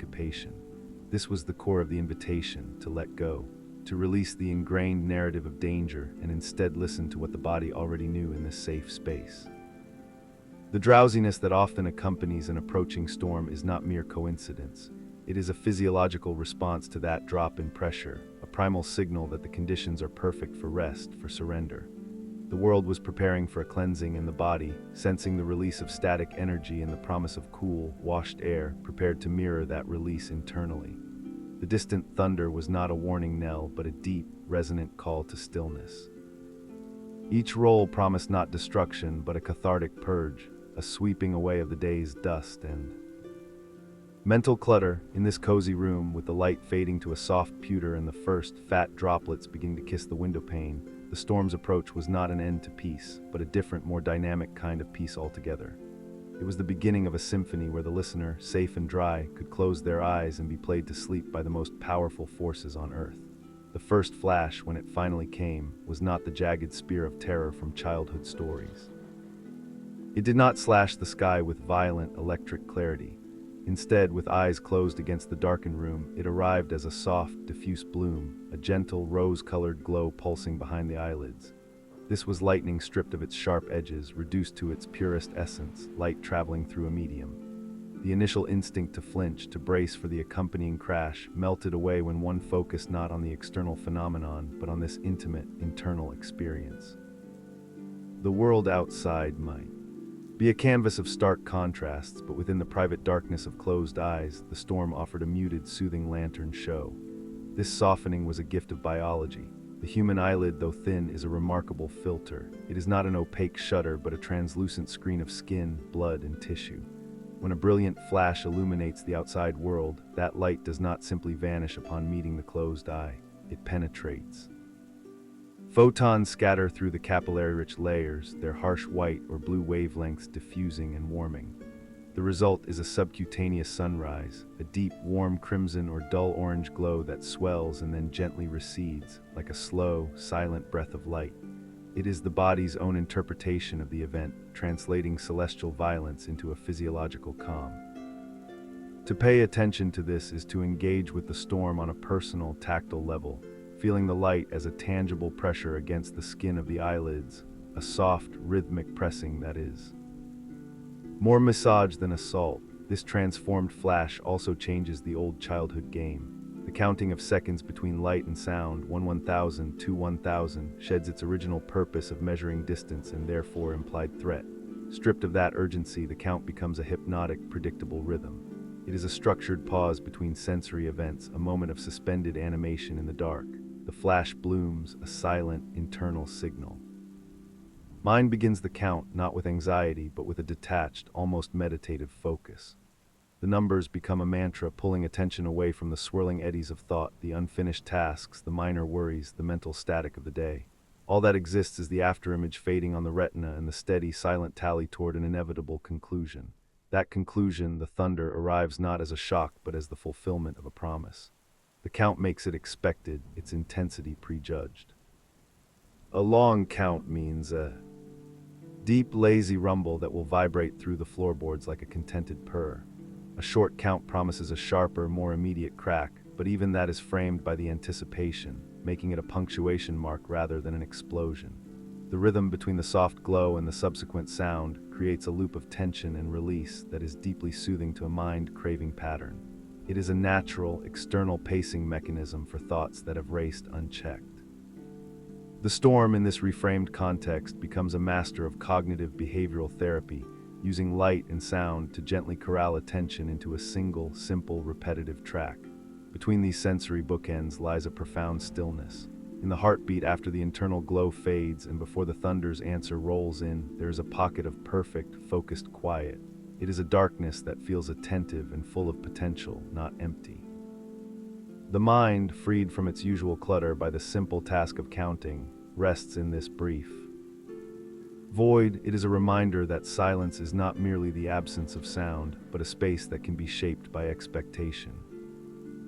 syncopation. This was the core of the invitation to let go, to release the ingrained narrative of danger and instead listen to what the body already knew in this safe space. The drowsiness that often accompanies an approaching storm is not mere coincidence. It is a physiological response to that drop in pressure, a primal signal that the conditions are perfect for rest, for surrender. The world was preparing for a cleansing, and the body, sensing the release of static energy and the promise of cool, washed air, prepared to mirror that release internally. The distant thunder was not a warning knell, but a deep, resonant call to stillness. Each roll promised not destruction, but a cathartic purge, a sweeping away of the day's dust and mental clutter. In this cozy room, with the light fading to a soft pewter and the first fat droplets beginning to kiss the window pane, the storm's approach was not an end to peace, but a different, more dynamic kind of peace altogether. It was the beginning of a symphony where the listener, safe and dry, could close their eyes and be played to sleep by the most powerful forces on earth. The first flash, when it finally came, was not the jagged spear of terror from childhood stories. It did not slash the sky with violent, electric clarity. Instead, with eyes closed against the darkened room, it arrived as a soft, diffuse bloom, a gentle, rose-colored glow pulsing behind the eyelids. This was lightning stripped of its sharp edges, reduced to its purest essence, light traveling through a medium. The initial instinct to flinch, to brace for the accompanying crash, melted away when one focused not on the external phenomenon, but on this intimate, internal experience. The world outside might be a canvas of stark contrasts, but within the private darkness of closed eyes, the storm offered a muted, soothing lantern show. This softening was a gift of biology, The human eyelid, though thin, is a remarkable filter. It is not an opaque shutter, but a translucent screen of skin, blood, and tissue. When a brilliant flash illuminates the outside world, that light does not simply vanish upon meeting the closed eye. It penetrates. Photons scatter through the capillary-rich layers, their harsh white or blue wavelengths diffusing and warming. The result is a subcutaneous sunrise, a deep, warm crimson or dull orange glow that swells and then gently recedes, like a slow, silent breath of light. It is the body's own interpretation of the event, translating celestial violence into a physiological calm. To pay attention to this is to engage with the storm on a personal, tactile level, feeling the light as a tangible pressure against the skin of the eyelids, a soft, rhythmic pressing that is. More massage than assault, this transformed flash also changes the old childhood game. The counting of seconds between light and sound, 1/1000, 2/1000, sheds its original purpose of measuring distance and therefore implied threat. Stripped of that urgency, the count becomes a hypnotic, predictable rhythm. It is a structured pause between sensory events, a moment of suspended animation in the dark. The flash blooms, a silent, internal signal. Mind begins the count not with anxiety, but with a detached, almost meditative focus. The numbers become a mantra, pulling attention away from the swirling eddies of thought, the unfinished tasks, the minor worries, the mental static of the day. All that exists is the afterimage fading on the retina and the steady, silent tally toward an inevitable conclusion. That conclusion, the thunder, arrives not as a shock, but as the fulfillment of a promise. The count makes it expected, its intensity prejudged. A long count means a deep, lazy rumble that will vibrate through the floorboards like a contented purr. A short count promises a sharper, more immediate crack, but even that is framed by the anticipation, making it a punctuation mark rather than an explosion. The rhythm between the soft glow and the subsequent sound creates a loop of tension and release that is deeply soothing to a mind-craving pattern. It is a natural, external pacing mechanism for thoughts that have raced unchecked. The storm in this reframed context becomes a master of cognitive behavioral therapy, using light and sound to gently corral attention into a single, simple, repetitive track. Between these sensory bookends lies a profound stillness. In the heartbeat after the internal glow fades and before the thunder's answer rolls in, there is a pocket of perfect, focused quiet. It is a darkness that feels attentive and full of potential, not empty. The mind, freed from its usual clutter by the simple task of counting, rests in this brief void. It is a reminder that silence is not merely the absence of sound, but a space that can be shaped by expectation.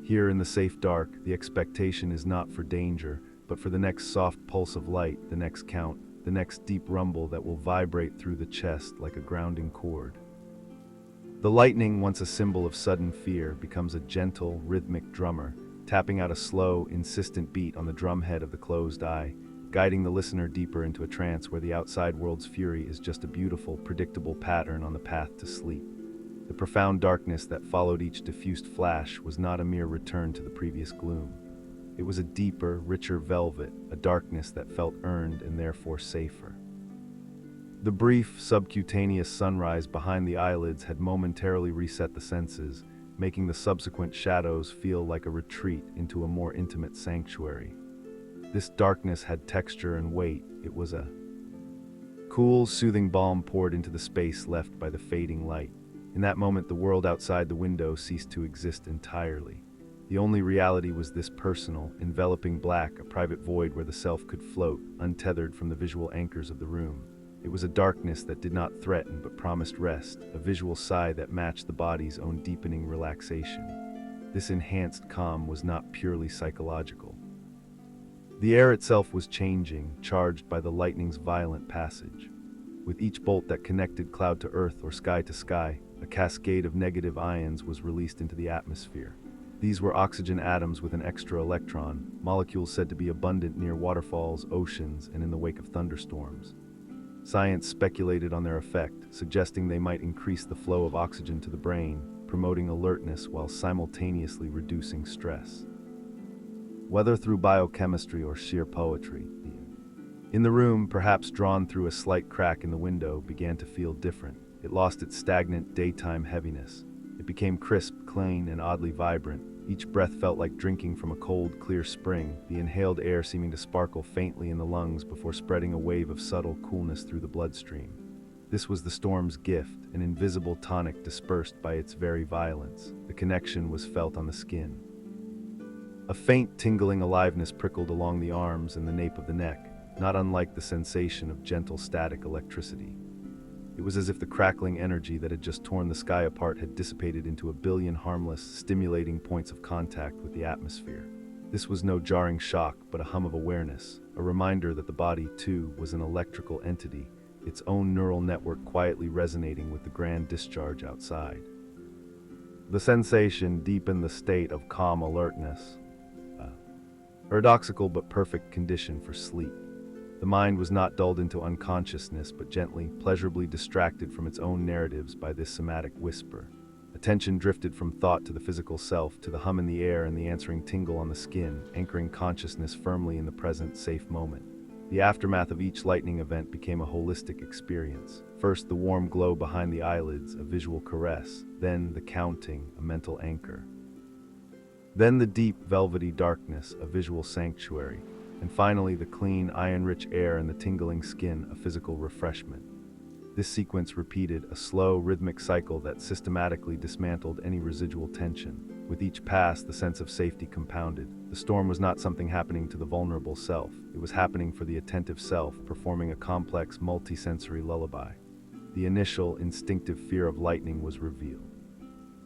Here in the safe dark, the expectation is not for danger, but for the next soft pulse of light, the next count, the next deep rumble that will vibrate through the chest like a grounding chord. The lightning, once a symbol of sudden fear, becomes a gentle, rhythmic drummer, tapping out a slow, insistent beat on the drumhead of the closed eye, guiding the listener deeper into a trance where the outside world's fury is just a beautiful, predictable pattern on the path to sleep. The profound darkness that followed each diffused flash was not a mere return to the previous gloom. It was a deeper, richer velvet, a darkness that felt earned and therefore safer. The brief, subcutaneous sunrise behind the eyelids had momentarily reset the senses, making the subsequent shadows feel like a retreat into a more intimate sanctuary. This darkness had texture and weight. It was a cool, soothing balm poured into the space left by the fading light. In that moment, the world outside the window ceased to exist entirely. The only reality was this personal, enveloping black, a private void where the self could float, untethered from the visual anchors of the room. It was a darkness that did not threaten but promised rest, a visual sigh that matched the body's own deepening relaxation. This enhanced calm was not purely psychological. The air itself was changing, charged by the lightning's violent passage. With each bolt that connected cloud to earth or sky to sky, a cascade of negative ions was released into the atmosphere. These were oxygen atoms with an extra electron, molecules said to be abundant near waterfalls, oceans, and in the wake of thunderstorms. Science speculated on their effect, suggesting they might increase the flow of oxygen to the brain, promoting alertness while simultaneously reducing stress. Whether through biochemistry or sheer poetry, in the room, perhaps drawn through a slight crack in the window, began to feel different. It lost its stagnant daytime heaviness. It became crisp, clean, and oddly vibrant, Each breath felt like drinking from a cold, clear spring, the inhaled air seeming to sparkle faintly in the lungs before spreading a wave of subtle coolness through the bloodstream. This was the storm's gift, an invisible tonic dispersed by its very violence. The connection was felt on the skin. A faint, tingling aliveness prickled along the arms and the nape of the neck, not unlike the sensation of gentle static electricity. It was as if the crackling energy that had just torn the sky apart had dissipated into a billion harmless, stimulating points of contact with the atmosphere. This was no jarring shock, but a hum of awareness, a reminder that the body, too, was an electrical entity, its own neural network quietly resonating with the grand discharge outside. The sensation deepened the state of calm alertness, a paradoxical but perfect condition for sleep. The mind was not dulled into unconsciousness, but gently, pleasurably distracted from its own narratives by this somatic whisper. Attention drifted from thought to the physical self, to the hum in the air and the answering tingle on the skin, anchoring consciousness firmly in the present, safe moment. The aftermath of each lightning event became a holistic experience. First, the warm glow behind the eyelids, a visual caress. Then, the counting, a mental anchor. Then the deep, velvety darkness, a visual sanctuary. And finally, the clean, iron-rich air and the tingling skin, a physical refreshment. This sequence repeated, a slow, rhythmic cycle that systematically dismantled any residual tension. With each pass, the sense of safety compounded. The storm was not something happening to the vulnerable self. It was happening for the attentive self, performing a complex, multisensory lullaby. The initial, instinctive fear of lightning was revealed.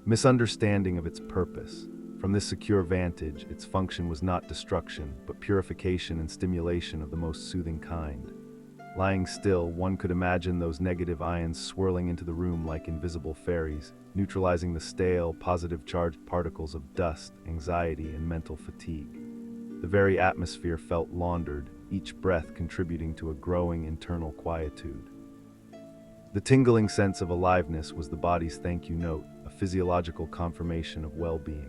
Misunderstanding of its purpose. From this secure vantage, its function was not destruction, but purification and stimulation of the most soothing kind. Lying still, one could imagine those negative ions swirling into the room like invisible fairies, neutralizing the stale, positive-charged particles of dust, anxiety, and mental fatigue. The very atmosphere felt laundered, each breath contributing to a growing internal quietude. The tingling sense of aliveness was the body's thank you note, a physiological confirmation of well-being.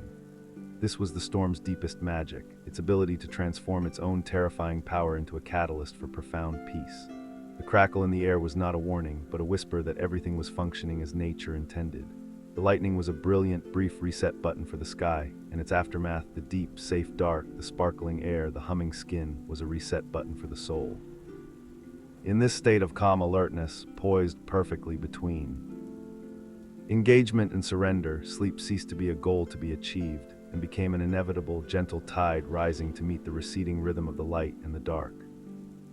This was the storm's deepest magic, its ability to transform its own terrifying power into a catalyst for profound peace. The crackle in the air was not a warning, but a whisper that everything was functioning as nature intended. The lightning was a brilliant, brief reset button for the sky, and its aftermath, the deep, safe dark, the sparkling air, the humming skin, was a reset button for the soul. In this state of calm alertness, poised perfectly between engagement and surrender, sleep ceased to be a goal to be achieved, and became an inevitable, gentle tide rising to meet the receding rhythm of the light and the dark.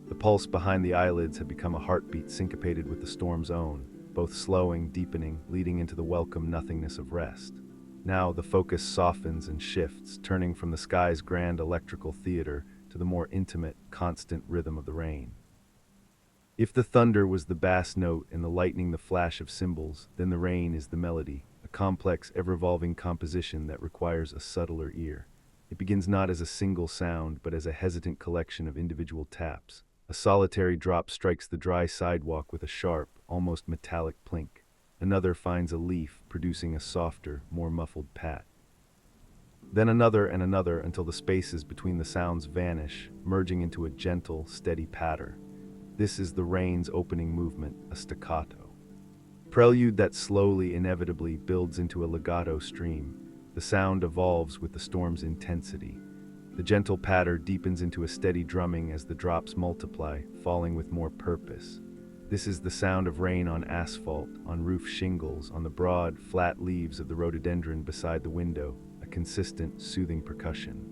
The pulse behind the eyelids had become a heartbeat syncopated with the storm's own, both slowing, deepening, leading into the welcome nothingness of rest. Now the focus softens and shifts, turning from the sky's grand electrical theater to the more intimate, constant rhythm of the rain. If the thunder was the bass note and the lightning the flash of cymbals, then the rain is the melody, a complex, ever-evolving composition that requires a subtler ear. It begins not as a single sound, but as a hesitant collection of individual taps. A solitary drop strikes the dry sidewalk with a sharp, almost metallic plink. Another finds a leaf, producing a softer, more muffled pat. Then another and another until the spaces between the sounds vanish, merging into a gentle, steady patter. This is the rain's opening movement, a staccato. Prelude that slowly, inevitably builds into a legato stream. The sound evolves with the storm's intensity. The gentle patter deepens into a steady drumming as the drops multiply, falling with more purpose. This is the sound of rain on asphalt, on roof shingles, on the broad, flat leaves of the rhododendron beside the window, a consistent, soothing percussion.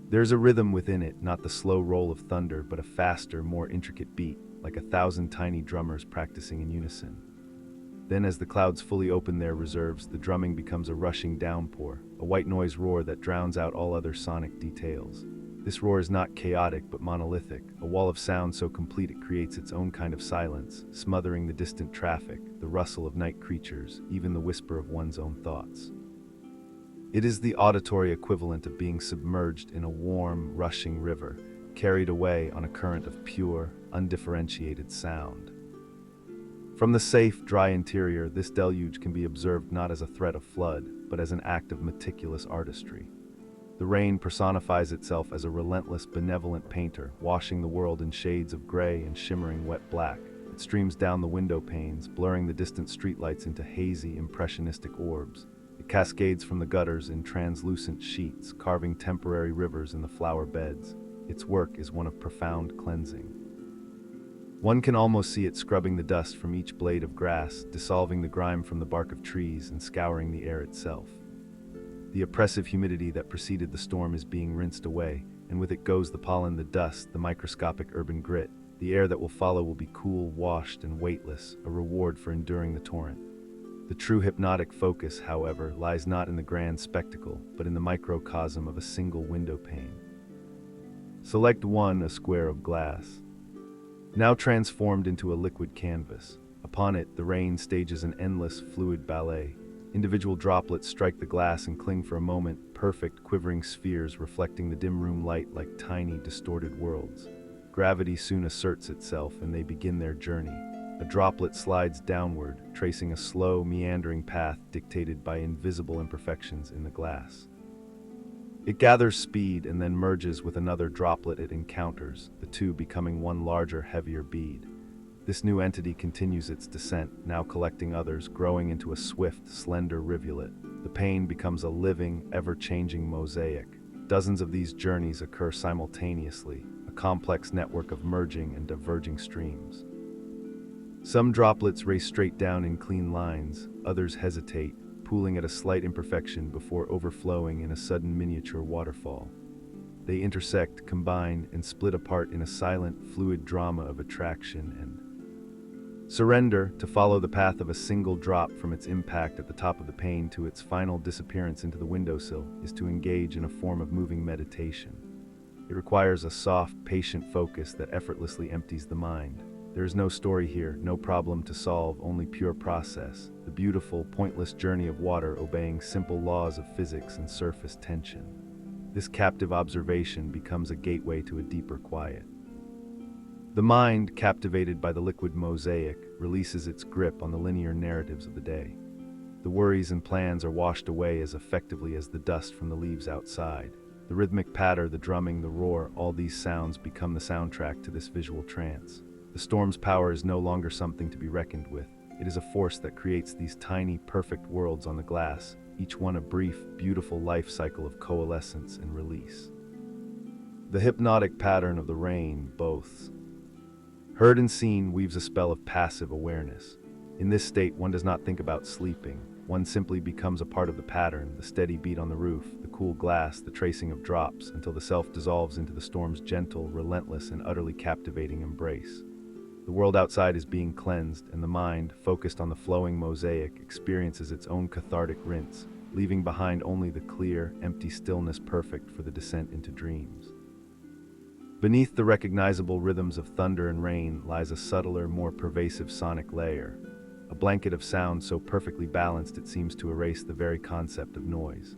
There's a rhythm within it, not the slow roll of thunder, but a faster, more intricate beat, like 1,000 tiny drummers practicing in unison. Then as the clouds fully open their reserves, the drumming becomes a rushing downpour, a white noise roar that drowns out all other sonic details. This roar is not chaotic but monolithic, a wall of sound so complete it creates its own kind of silence, smothering the distant traffic, the rustle of night creatures, even the whisper of one's own thoughts. It is the auditory equivalent of being submerged in a warm, rushing river, carried away on a current of pure, undifferentiated sound. From the safe, dry interior, this deluge can be observed not as a threat of flood, but as an act of meticulous artistry. The rain personifies itself as a relentless, benevolent painter, washing the world in shades of gray and shimmering wet black. It streams down the window panes, blurring the distant streetlights into hazy, impressionistic orbs. It cascades from the gutters in translucent sheets, carving temporary rivers in the flower beds. Its work is one of profound cleansing. One can almost see it scrubbing the dust from each blade of grass, dissolving the grime from the bark of trees, and scouring the air itself. The oppressive humidity that preceded the storm is being rinsed away, and with it goes the pollen, the dust, the microscopic urban grit. The air that will follow will be cool, washed, and weightless, a reward for enduring the torrent. The true hypnotic focus, however, lies not in the grand spectacle, but in the microcosm of a single window pane. Select one, a square of glass, now transformed into a liquid canvas. Upon it, the rain stages an endless, fluid ballet. Individual droplets strike the glass and cling for a moment, perfect, quivering spheres reflecting the dim room light like tiny, distorted worlds. Gravity soon asserts itself, and they begin their journey. A droplet slides downward, tracing a slow, meandering path dictated by invisible imperfections in the glass. It gathers speed and then merges with another droplet it encounters, the two becoming one larger, heavier bead. This new entity continues its descent, now collecting others, growing into a swift, slender rivulet. The pane becomes a living, ever-changing mosaic. Dozens of these journeys occur simultaneously, a complex network of merging and diverging streams. Some droplets race straight down in clean lines, others hesitate, pooling at a slight imperfection before overflowing in a sudden miniature waterfall. They intersect, combine, and split apart in a silent, fluid drama of attraction and surrender. To follow the path of a single drop from its impact at the top of the pane to its final disappearance into the windowsill is to engage in a form of moving meditation. It requires a soft, patient focus that effortlessly empties the mind. There is no story here, no problem to solve, only pure process. The beautiful, pointless journey of water obeying simple laws of physics and surface tension. This captive observation becomes a gateway to a deeper quiet. The mind, captivated by the liquid mosaic, releases its grip on the linear narratives of the day. The worries and plans are washed away as effectively as the dust from the leaves outside. The rhythmic patter, the drumming, the roar, all these sounds become the soundtrack to this visual trance. The storm's power is no longer something to be reckoned with. It is a force that creates these tiny, perfect worlds on the glass, each one a brief, beautiful life cycle of coalescence and release. The hypnotic pattern of the rain, both heard and seen, weaves a spell of passive awareness. In this state, one does not think about sleeping. One simply becomes a part of the pattern, the steady beat on the roof, the cool glass, the tracing of drops, until the self dissolves into the storm's gentle, relentless, and utterly captivating embrace. The world outside is being cleansed, and the mind, focused on the flowing mosaic, experiences its own cathartic rinse, leaving behind only the clear, empty stillness perfect for the descent into dreams. Beneath the recognizable rhythms of thunder and rain lies a subtler, more pervasive sonic layer, a blanket of sound so perfectly balanced it seems to erase the very concept of noise.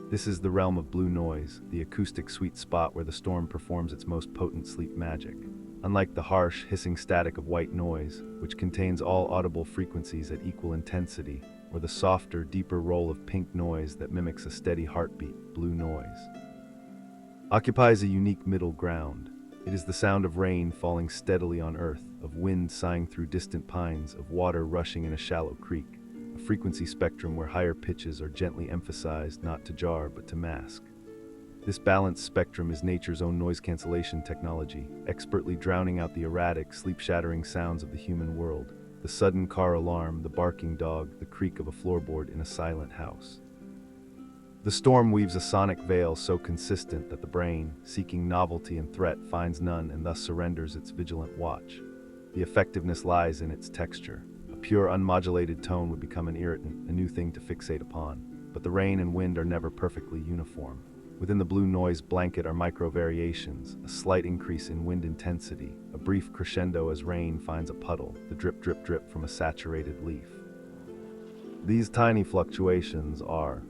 This is the realm of blue noise, the acoustic sweet spot where the storm performs its most potent sleep magic. Unlike the harsh, hissing static of white noise, which contains all audible frequencies at equal intensity, or the softer, deeper roll of pink noise that mimics a steady heartbeat, blue noise occupies a unique middle ground. It is the sound of rain falling steadily on earth, of wind sighing through distant pines, of water rushing in a shallow creek, a frequency spectrum where higher pitches are gently emphasized not to jar but to mask. This balanced spectrum is nature's own noise cancellation technology, expertly drowning out the erratic, sleep-shattering sounds of the human world, the sudden car alarm, the barking dog, the creak of a floorboard in a silent house. The storm weaves a sonic veil so consistent that the brain, seeking novelty and threat, finds none and thus surrenders its vigilant watch. The effectiveness lies in its texture. A pure, unmodulated tone would become an irritant, a new thing to fixate upon. But the rain and wind are never perfectly uniform. Within the blue noise blanket are micro-variations, a slight increase in wind intensity, a brief crescendo as rain finds a puddle, the drip, drip, drip from a saturated leaf. These tiny fluctuations are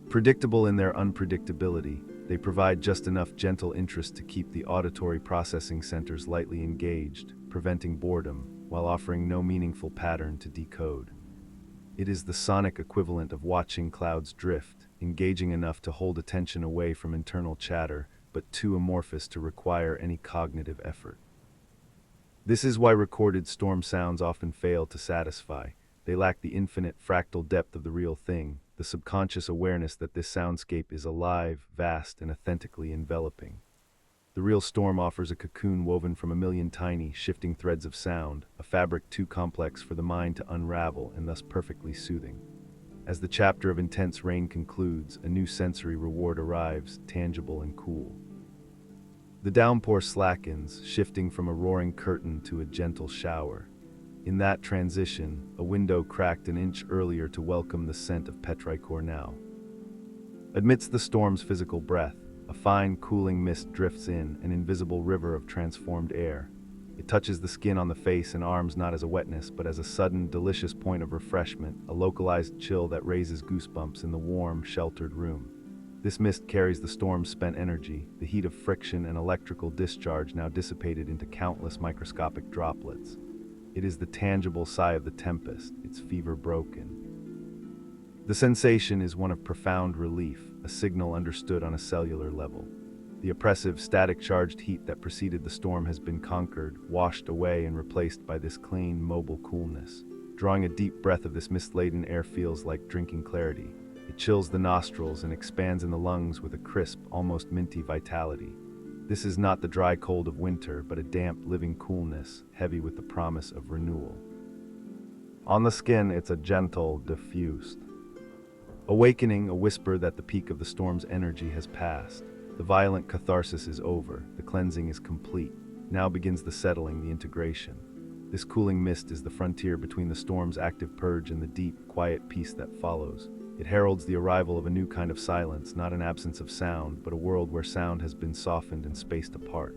predictable in their unpredictability. They provide just enough gentle interest to keep the auditory processing centers lightly engaged, preventing boredom, while offering no meaningful pattern to decode. It is the sonic equivalent of watching clouds drift, engaging enough to hold attention away from internal chatter, but too amorphous to require any cognitive effort. This is why recorded storm sounds often fail to satisfy. They lack the infinite fractal depth of the real thing. the subconscious awareness that this soundscape is alive, vast, and authentically enveloping. The real storm offers a cocoon woven from a million tiny, shifting threads of sound, a fabric too complex for the mind to unravel and thus perfectly soothing. As the chapter of intense rain concludes, a new sensory reward arrives, tangible and cool. The downpour slackens, shifting from a roaring curtain to a gentle shower. In that transition, a window cracked an inch earlier to welcome the scent of petrichor now. Amidst the storm's physical breath, a fine, cooling mist drifts in, an invisible river of transformed air. It touches the skin on the face and arms not as a wetness, but as a sudden, delicious point of refreshment, a localized chill that raises goosebumps in the warm, sheltered room. This mist carries the storm's spent energy, the heat of friction and electrical discharge now dissipated into countless microscopic droplets. It is the tangible sigh of the tempest, its fever broken. The sensation is one of profound relief, a signal understood on a cellular level. The oppressive, static-charged heat that preceded the storm has been conquered, washed away, and replaced by this clean, mobile coolness. Drawing a deep breath of this mist-laden air feels like drinking clarity. It chills the nostrils and expands in the lungs with a crisp, almost minty vitality. This is not the dry cold of winter, but a damp, living coolness, heavy with the promise of renewal. On the skin, it's a gentle, diffused awakening, a whisper that the peak of the storm's energy has passed. The violent catharsis is over, the cleansing is complete. Now begins the settling, the integration. This cooling mist is the frontier between the storm's active purge and the deep, quiet peace that follows. It heralds the arrival of a new kind of silence, not an absence of sound, but a world where sound has been softened and spaced apart.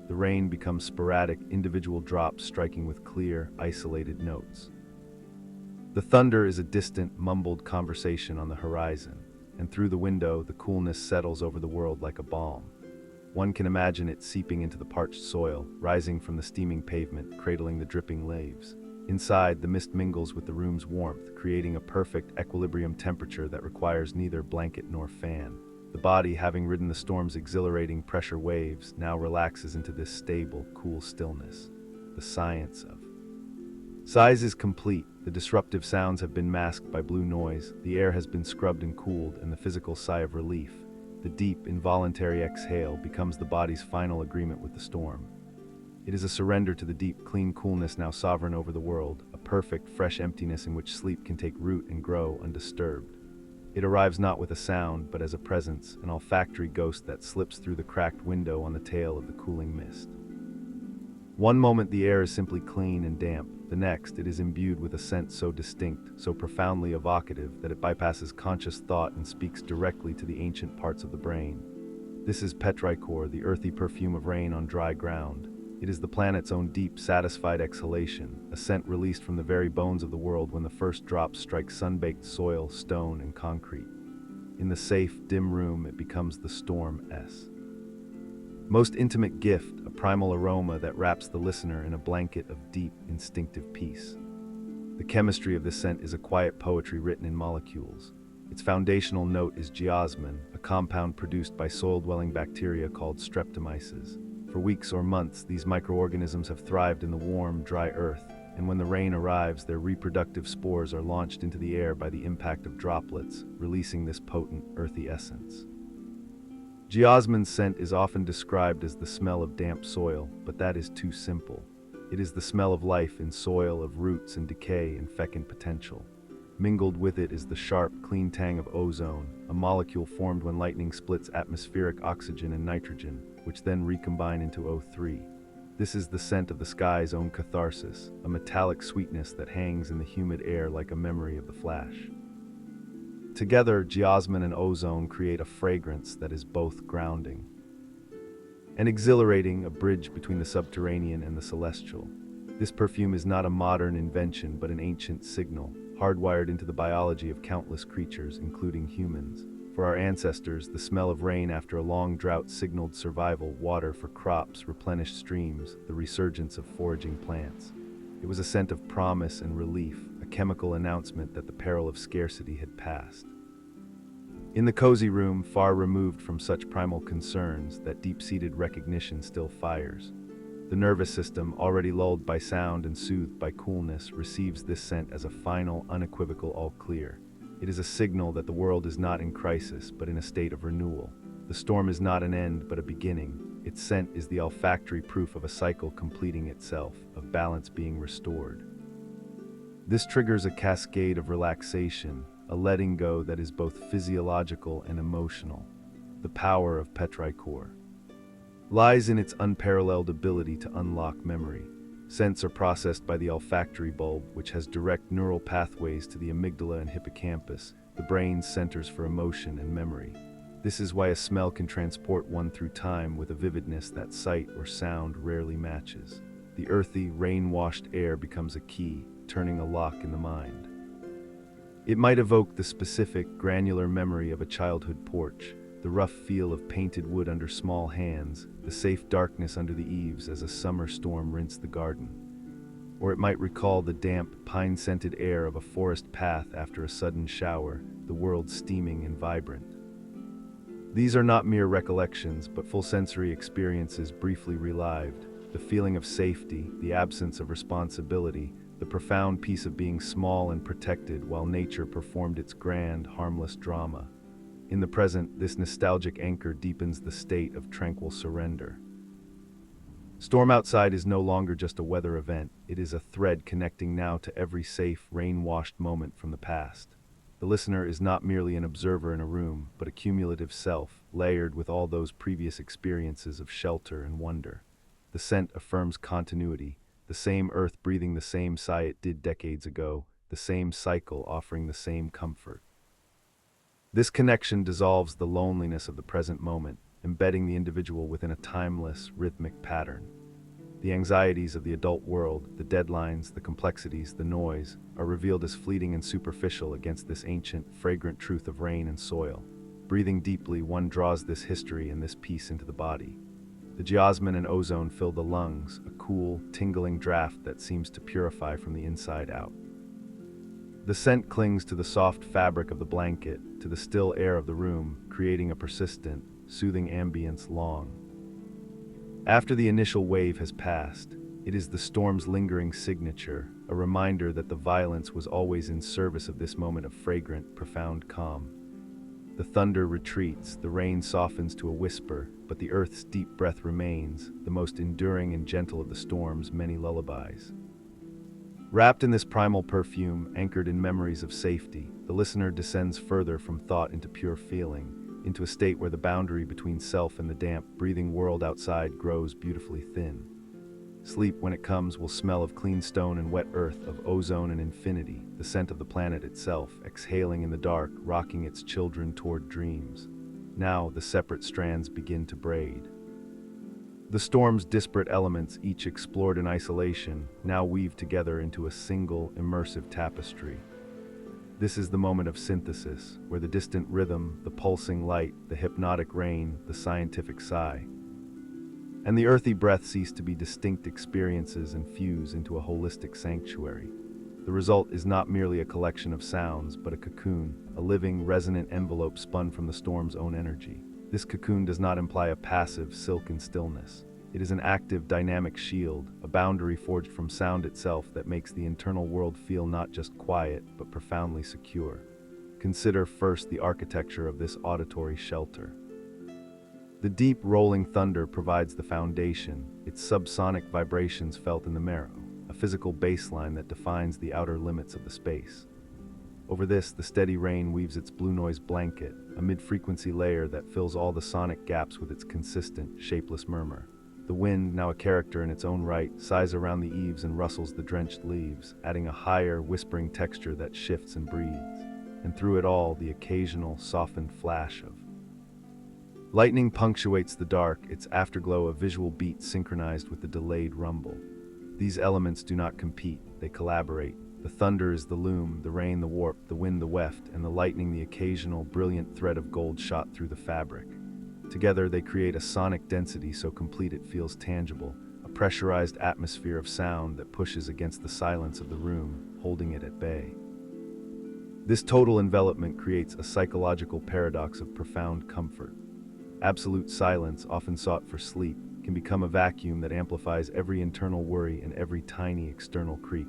The rain becomes sporadic, individual drops striking with clear, isolated notes. The thunder is a distant, mumbled conversation on the horizon, and through the window, the coolness settles over the world like a balm. One can imagine it seeping into the parched soil, rising from the steaming pavement, cradling the dripping leaves. Inside, the mist mingles with the room's warmth, creating a perfect equilibrium temperature that requires neither blanket nor fan. The body, having ridden the storm's exhilarating pressure waves, now relaxes into this stable, cool stillness. The science of size is complete. The disruptive sounds have been masked by blue noise, the air has been scrubbed and cooled, and the physical sigh of relief, the deep, involuntary exhale, becomes the body's final agreement with the storm. It is a surrender to the deep, clean coolness now sovereign over the world, a perfect, fresh emptiness in which sleep can take root and grow undisturbed. It arrives not with a sound, but as a presence, an olfactory ghost that slips through the cracked window on the tail of the cooling mist. One moment the air is simply clean and damp, the next it is imbued with a scent so distinct, so profoundly evocative, that it bypasses conscious thought and speaks directly to the ancient parts of the brain. This is petrichor, the earthy perfume of rain on dry ground. It is the planet's own deep, satisfied exhalation, a scent released from the very bones of the world when the first drops strike sun-baked soil, stone, and concrete. In the safe, dim room, it becomes the storm's most intimate gift, a primal aroma that wraps the listener in a blanket of deep, instinctive peace. The chemistry of this scent is a quiet poetry written in molecules. Its foundational note is geosmin, a compound produced by soil-dwelling bacteria called streptomyces. For weeks or months, these microorganisms have thrived in the warm, dry earth, and when the rain arrives, their reproductive spores are launched into the air by the impact of droplets, releasing this potent, earthy essence. Geosmin's scent is often described as the smell of damp soil, but that is too simple. It is the smell of life in soil, of roots and decay and fecund potential. Mingled with it is the sharp, clean tang of ozone, a molecule formed when lightning splits atmospheric oxygen and nitrogen, which then recombine into O3. This is the scent of the sky's own catharsis, a metallic sweetness that hangs in the humid air like a memory of the flash. Together, geosmin and ozone create a fragrance that is both grounding and exhilarating, a bridge between the subterranean and the celestial. This perfume is not a modern invention, but an ancient signal, hardwired into the biology of countless creatures, including humans. For our ancestors, the smell of rain after a long drought signaled survival, water for crops, replenished streams, the resurgence of foraging plants. It was a scent of promise and relief, a chemical announcement that the peril of scarcity had passed. In the cozy room, far removed from such primal concerns, that deep-seated recognition still fires. The nervous system, already lulled by sound and soothed by coolness, receives this scent as a final, unequivocal all clear. It is a signal that the world is not in crisis, but in a state of renewal. The storm is not an end, but a beginning. Its scent is the olfactory proof of a cycle completing itself, of balance being restored. This triggers a cascade of relaxation, a letting go that is both physiological and emotional. The power of petrichor lies in its unparalleled ability to unlock memory. Scents are processed by the olfactory bulb, which has direct neural pathways to the amygdala and hippocampus, the brain's centers for emotion and memory. This is why a smell can transport one through time with a vividness that sight or sound rarely matches. The earthy, rain-washed air becomes a key, turning a lock in the mind. It might evoke the specific, granular memory of a childhood porch, the rough feel of painted wood under small hands, the safe darkness under the eaves as a summer storm rinsed the garden. Or it might recall the damp, pine-scented air of a forest path after a sudden shower, the world steaming and vibrant. These are not mere recollections, but full sensory experiences briefly relived. The feeling of safety, the absence of responsibility, the profound peace of being small and protected while nature performed its grand, harmless drama. In the present, this nostalgic anchor deepens the state of tranquil surrender. Storm outside is no longer just a weather event, it is a thread connecting now to every safe, rain-washed moment from the past. The listener is not merely an observer in a room, but a cumulative self, layered with all those previous experiences of shelter and wonder. The scent affirms continuity, the same earth breathing the same sigh it did decades ago, the same cycle offering the same comfort. This connection dissolves the loneliness of the present moment, embedding the individual within a timeless, rhythmic pattern. The anxieties of the adult world, the deadlines, the complexities, the noise, are revealed as fleeting and superficial against this ancient, fragrant truth of rain and soil. Breathing deeply, one draws this history and this peace into the body. The geosmin and ozone fill the lungs, a cool, tingling draft that seems to purify from the inside out. The scent clings to the soft fabric of the blanket, to the still air of the room, creating a persistent, soothing ambience long. After the initial wave has passed, it is the storm's lingering signature, a reminder that the violence was always in service of this moment of fragrant, profound calm. The thunder retreats, the rain softens to a whisper, but the earth's deep breath remains, the most enduring and gentle of the storm's many lullabies. Wrapped in this primal perfume, anchored in memories of safety, the listener descends further from thought into pure feeling, into a state where the boundary between self and the damp, breathing world outside grows beautifully thin. Sleep, when it comes, will smell of clean stone and wet earth, of ozone and infinity, the scent of the planet itself, exhaling in the dark, rocking its children toward dreams. Now, the separate strands begin to braid. The storm's disparate elements, each explored in isolation, now weave together into a single, immersive tapestry. This is the moment of synthesis, where the distant rhythm, the pulsing light, the hypnotic rain, the scientific sigh, and the earthy breath cease to be distinct experiences and fuse into a holistic sanctuary. The result is not merely a collection of sounds, but a cocoon, a living, resonant envelope spun from the storm's own energy. This cocoon does not imply a passive, silken stillness. It is an active, dynamic shield, a boundary forged from sound itself that makes the internal world feel not just quiet, but profoundly secure. Consider first the architecture of this auditory shelter. The deep, rolling thunder provides the foundation, its subsonic vibrations felt in the marrow, a physical baseline that defines the outer limits of the space. Over this, the steady rain weaves its blue noise blanket, a mid-frequency layer that fills all the sonic gaps with its consistent, shapeless murmur. The wind, now a character in its own right, sighs around the eaves and rustles the drenched leaves, adding a higher, whispering texture that shifts and breathes. And through it all, the occasional, softened flash of lightning punctuates the dark, its afterglow a visual beat synchronized with the delayed rumble. These elements do not compete, they collaborate. The thunder is the loom, the rain the warp, the wind the weft, and the lightning the occasional, brilliant thread of gold shot through the fabric. Together they create a sonic density so complete it feels tangible, a pressurized atmosphere of sound that pushes against the silence of the room, holding it at bay. This total envelopment creates a psychological paradox of profound comfort. Absolute silence, often sought for sleep, can become a vacuum that amplifies every internal worry and every tiny external creak.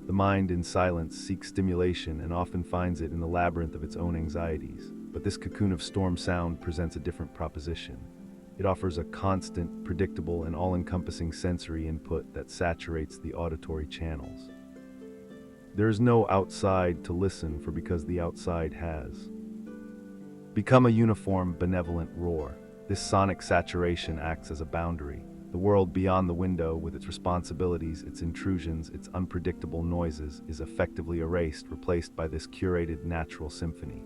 The mind, in silence, seeks stimulation and often finds it in the labyrinth of its own anxieties. But this cocoon of storm sound presents a different proposition. It offers a constant, predictable, and all-encompassing sensory input that saturates the auditory channels. There is no outside to listen for because the outside has become a uniform, benevolent roar. This sonic saturation acts as a boundary. The world beyond the window, with its responsibilities, its intrusions, its unpredictable noises, is effectively erased, replaced by this curated natural symphony.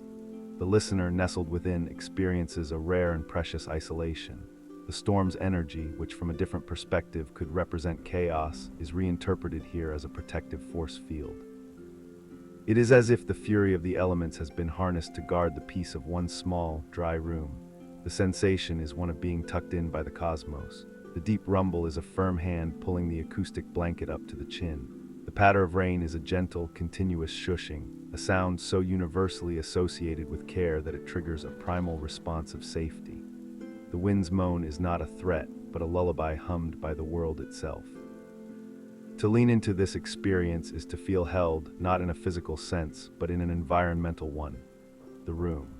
The listener, nestled within, experiences a rare and precious isolation. The storm's energy, which from a different perspective could represent chaos, is reinterpreted here as a protective force field. It is as if the fury of the elements has been harnessed to guard the peace of one small, dry room. The sensation is one of being tucked in by the cosmos. The deep rumble is a firm hand pulling the acoustic blanket up to the chin. The patter of rain is a gentle, continuous shushing, a sound so universally associated with care that it triggers a primal response of safety. The wind's moan is not a threat, but a lullaby hummed by the world itself. To lean into this experience is to feel held, not in a physical sense, but in an environmental one. The room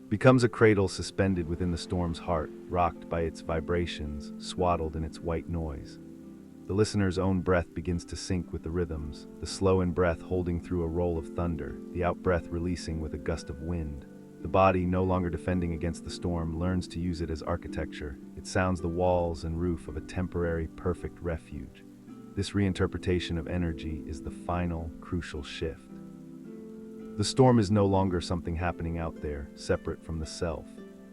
becomes a cradle suspended within the storm's heart, rocked by its vibrations, swaddled in its white noise. The listener's own breath begins to sync with the rhythms, the slow in-breath holding through a roll of thunder, the out-breath releasing with a gust of wind. The body, no longer defending against the storm, learns to use it as architecture. It sounds the walls and roof of a temporary, perfect refuge. This reinterpretation of energy is the final, crucial shift. The storm is no longer something happening out there, separate from the self.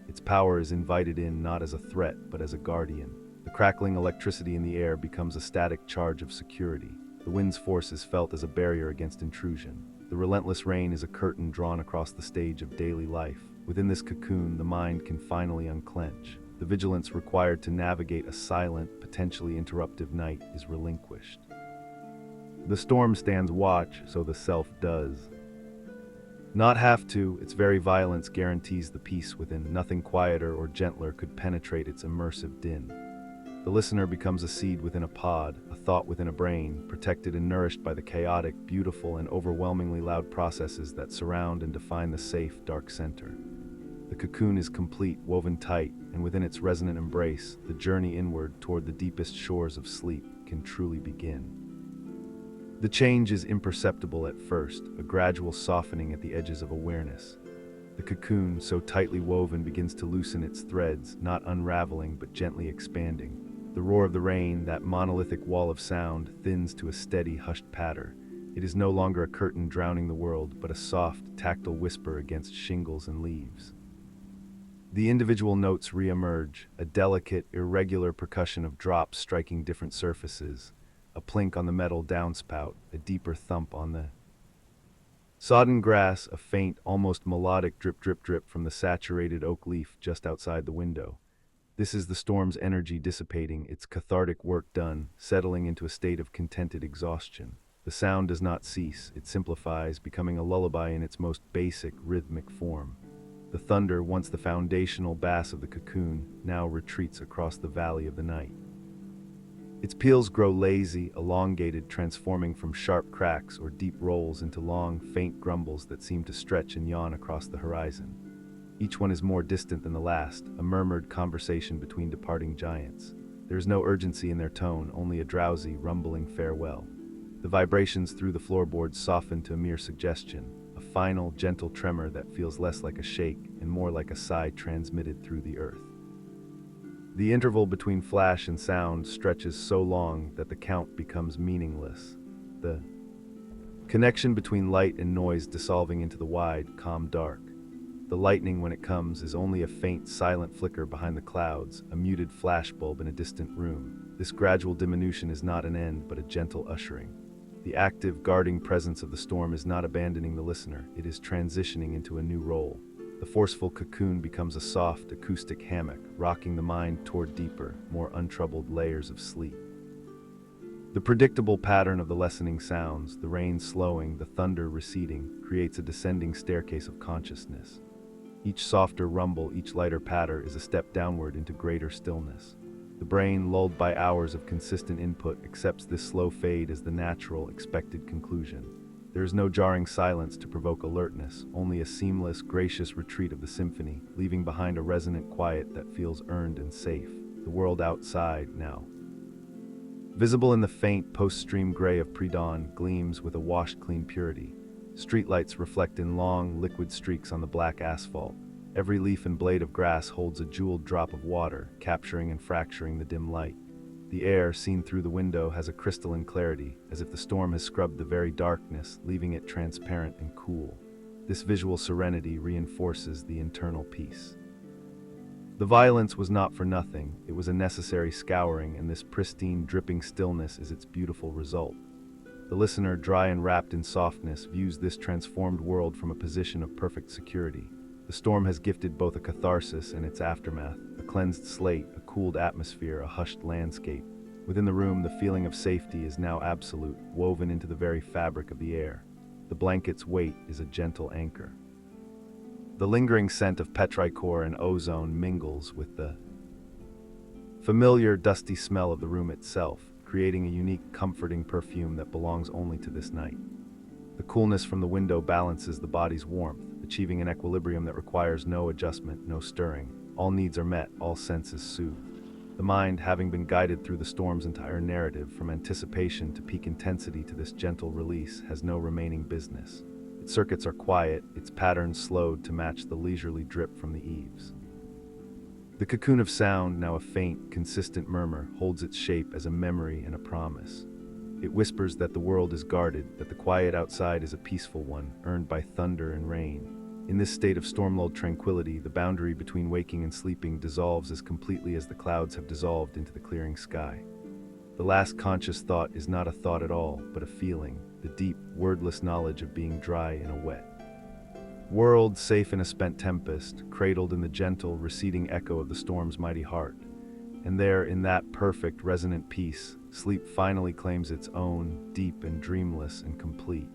Its power is invited in not as a threat, but as a guardian. The crackling electricity in the air becomes a static charge of security. The wind's force is felt as a barrier against intrusion. The relentless rain is a curtain drawn across the stage of daily life. Within this cocoon, the mind can finally unclench. The vigilance required to navigate a silent, potentially interruptive night is relinquished. The storm stands watch, so the self does. Not have to, its very violence guarantees the peace within. Nothing quieter or gentler could penetrate its immersive din. The listener becomes a seed within a pod, a thought within a brain, protected and nourished by the chaotic, beautiful, and overwhelmingly loud processes that surround and define the safe, dark center. The cocoon is complete, woven tight, and within its resonant embrace, the journey inward toward the deepest shores of sleep can truly begin. The change is imperceptible at first, a gradual softening at the edges of awareness. The cocoon, so tightly woven, begins to loosen its threads, not unraveling but gently expanding. The roar of the rain, that monolithic wall of sound, thins to a steady, hushed patter. It is no longer a curtain drowning the world, but a soft, tactile whisper against shingles and leaves. The individual notes re-emerge, a delicate, irregular percussion of drops striking different surfaces, a plink on the metal downspout, a deeper thump on the sodden grass, a faint, almost melodic drip drip drip from the saturated oak leaf just outside the window. This is the storm's energy dissipating, its cathartic work done, settling into a state of contented exhaustion. The sound does not cease, it simplifies, becoming a lullaby in its most basic, rhythmic form. The thunder, once the foundational bass of the cocoon, now retreats across the valley of the night. Its peals grow lazy, elongated, transforming from sharp cracks or deep rolls into long, faint grumbles that seem to stretch and yawn across the horizon. Each one is more distant than the last, a murmured conversation between departing giants. There is no urgency in their tone, only a drowsy, rumbling farewell. The vibrations through the floorboards soften to a mere suggestion, a final, gentle tremor that feels less like a shake and more like a sigh transmitted through the earth. The interval between flash and sound stretches so long that the count becomes meaningless. The connection between light and noise dissolving into the wide, calm dark. The lightning, when it comes, is only a faint, silent flicker behind the clouds, a muted flashbulb in a distant room. This gradual diminution is not an end, but a gentle ushering. The active, guarding presence of the storm is not abandoning the listener, it is transitioning into a new role. The forceful cocoon becomes a soft, acoustic hammock, rocking the mind toward deeper, more untroubled layers of sleep. The predictable pattern of the lessening sounds, the rain slowing, the thunder receding, creates a descending staircase of consciousness. Each softer rumble, each lighter patter is a step downward into greater stillness. The The brain, lulled by hours of consistent input, accepts this slow fade as the natural, expected conclusion. There is no jarring silence to provoke alertness, only a seamless, gracious retreat of the symphony, leaving behind a resonant quiet that feels earned and safe. The world outside, now visible in the faint post-stream gray of pre-dawn, gleams with a washed-clean purity. Streetlights reflect in long, liquid streaks on the black asphalt. Every leaf and blade of grass holds a jeweled drop of water, capturing and fracturing the dim light. The air, seen through the window, has a crystalline clarity, as if the storm has scrubbed the very darkness, leaving it transparent and cool. This visual serenity reinforces the internal peace. The violence was not for nothing. It was a necessary scouring, and this pristine, dripping stillness is its beautiful result. The listener, dry and wrapped in softness, views this transformed world from a position of perfect security. The storm has gifted both a catharsis and its aftermath, a cleansed slate, a cooled atmosphere, a hushed landscape. Within the room, the feeling of safety is now absolute, woven into the very fabric of the air. The blanket's weight is a gentle anchor. The lingering scent of petrichor and ozone mingles with the familiar, dusty smell of the room itself, creating a unique, comforting perfume that belongs only to this night. The coolness from the window balances the body's warmth, achieving an equilibrium that requires no adjustment, no stirring. All needs are met, all senses soothed. The mind, having been guided through the storm's entire narrative, from anticipation to peak intensity to this gentle release, has no remaining business. Its circuits are quiet, its patterns slowed to match the leisurely drip from the eaves. The cocoon of sound, now a faint, consistent murmur, holds its shape as a memory and a promise. It whispers that the world is guarded, that the quiet outside is a peaceful one, earned by thunder and rain. In this state of storm-lulled tranquility, the boundary between waking and sleeping dissolves as completely as the clouds have dissolved into the clearing sky. The last conscious thought is not a thought at all, but a feeling, the deep, wordless knowledge of being dry in a wet world, safe in a spent tempest, cradled in the gentle, receding echo of the storm's mighty heart. And there, in that perfect, resonant peace, sleep finally claims its own, deep and dreamless and complete.